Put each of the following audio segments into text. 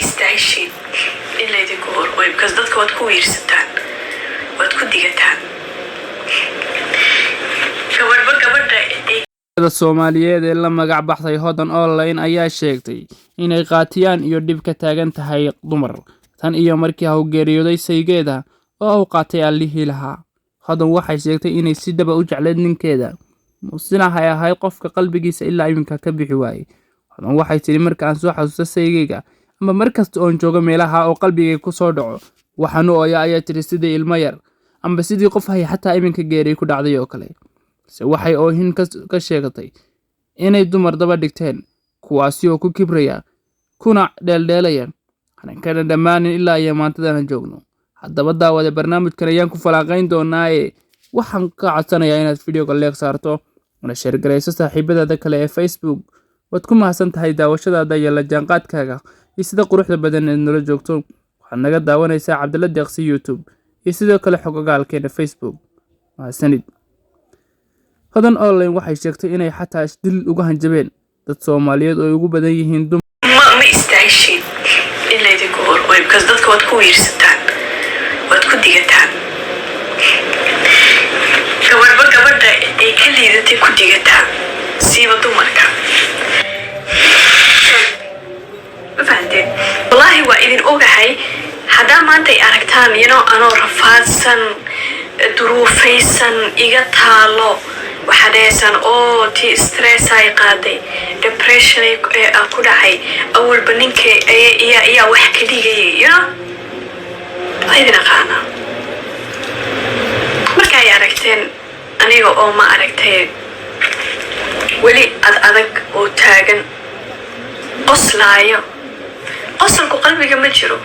istaahisheen in laydinku horqoyo because dadka waad ku wiirsataan waad ku digataan gabadha Soomaaliyeed ee la magac baxday Hodan Online ayaa sheegtay inay qaatiyaan iyo dhib ka taagan tahay dumar tan iyo markii uu geeriyooday saygeeda oo uu qaatay allihii lahaa. Hodan waxay sheegtay inay si daba u jecleed ninkeeda musina ahayd qofka qalbigiisa ilaa iminka ka bixi waayay. Hodan waxay tiri marka aan soo xasuusto saygeyga ama markasta oo joogo meelaha oo qalbigayga ku soo dhaco waxaan u ooyaa ayaa tiri sidii ilmo yar amba sidii qof hay xataa iminka geeriyay ku dhacday oo kale. waxay oohin ka sheegatay inay dumar daba dhigteen kuwaasi oo ku kibraya kuna dheeldheelaya kana dhammaan ilaa iyo maantadan joogno. haddaba daawada barnaamijkan ayaan ku falaaqayn doonaa waxaan ka codsanayaa inaad videoga leeg saarto una share gareyso saaxiibada kale ee Facebook. waad ku mahadsan tahay daawashadaada iyo la jaanqaadkaaga iyo sida quruxda badan ee nala joogto. waxaad naga daawanaysaa Cabdalla Deeqsi YouTube iyo sidoo kale xogogaalkeena Facebook. mahadsanid. Hodan Online waxay sheegtay inay xataa dil uga hanjabeen dad Soomaaliyeed oo ugu badan yihiin ma istaahisheen in laydinku horqoyo because dadka waad ku wiirsataan waad ku digataan gabadha ay ka liidatay ku digataan siiba dumarka. fahanteen wallaahi waa idin ogahay haddaa maanta ay aragtaan anoo rafaadsan duruufaysan iga taalo waxaadaysan oo tii stress ay qaaday depression ay ku dhacay awalba ninka ayaa wax ka dhigayay idin aqaana marka ay aragteen aniga oo ma aragtay weli adag oo taagan qoslaayo qosolku qalbiga ma jiro.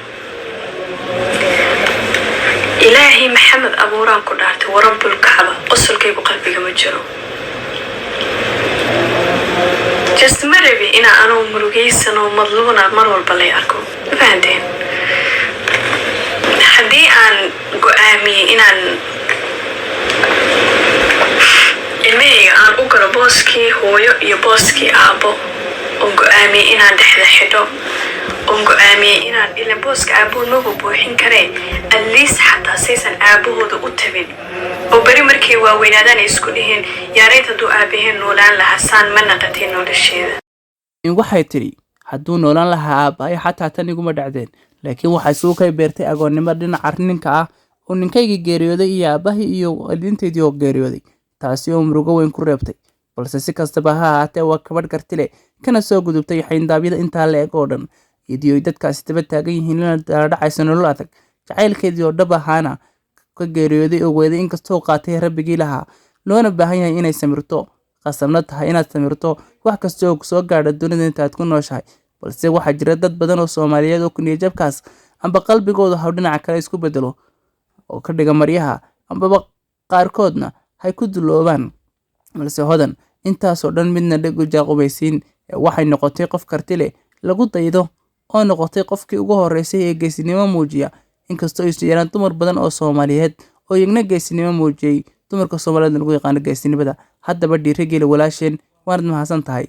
إلهي محمد أبو رام كنت ورب الكعبة أصل كيف قلبي ما جرو just مربي أنا ومروجيسن ومظلومة مرة والبلي أركو فهمتين حدي عن قامي إن المي عن أقرأ بوسكي هو يبوسكي أبو وقامي إن دحدة حدو وقامي إن إلا بوسك أبو نوبو بوحين كري الليس حتى سيسن أبوه دو أتبين وبري مركي ووينادان يسكنهن ياريت دو أبيهن نولان لحسان من نقتين نول الشيء. waxay tiri hadduu noolaan lahaa aabbahay xataa tan iguma dhacdeen laakiin waxay suuqay beertay agoonnimo dhinaca ninka ah oo ninkayga geeriyooday iyo aabbahay iyo waalidiinteedii oo geeriyooday taasi oo murugo weyn ku reebtay balse si kastaba ha ahaatee waa kabadh kartile kana soo gudubtay xayndaabyada intaa la eg oo dhan iyadoo dadkaasi daba taagan yihiin in la dhacayso nolol adag jacaylkeedii oo dhab ahaana ka geeriyooday oo weeday inkastoo qaatay rabbigii lahaa loona baahan yahay inay samirto qasamna tahay inaad samirto wax kasta oo soo gaadha dunida intaad ku nooshahay balse waxaa jira dad badan oo Soomaaliyeed oo ku niyadjabkaas amba qalbigooda ha dhinaca kale isku bedelo oo ka dhiga maryaha amba qaarkoodna hay ku duloobaan balse Hodan intaas oo dhan midna dhig u jaaqobaysiin waxay noqotay qof kartile lagu daydo oo noqotay qofkii ugu horeysay ee geesinimo muujiya inkastoo ay jiraan dumar badan oo Soomaaliyeed oo iyagna geesinimo muujiyay dumarka Soomaaliyeed lagu yaqaan geesinimada haddaba dhiirigelin walaasheen waad mahadsan tahay.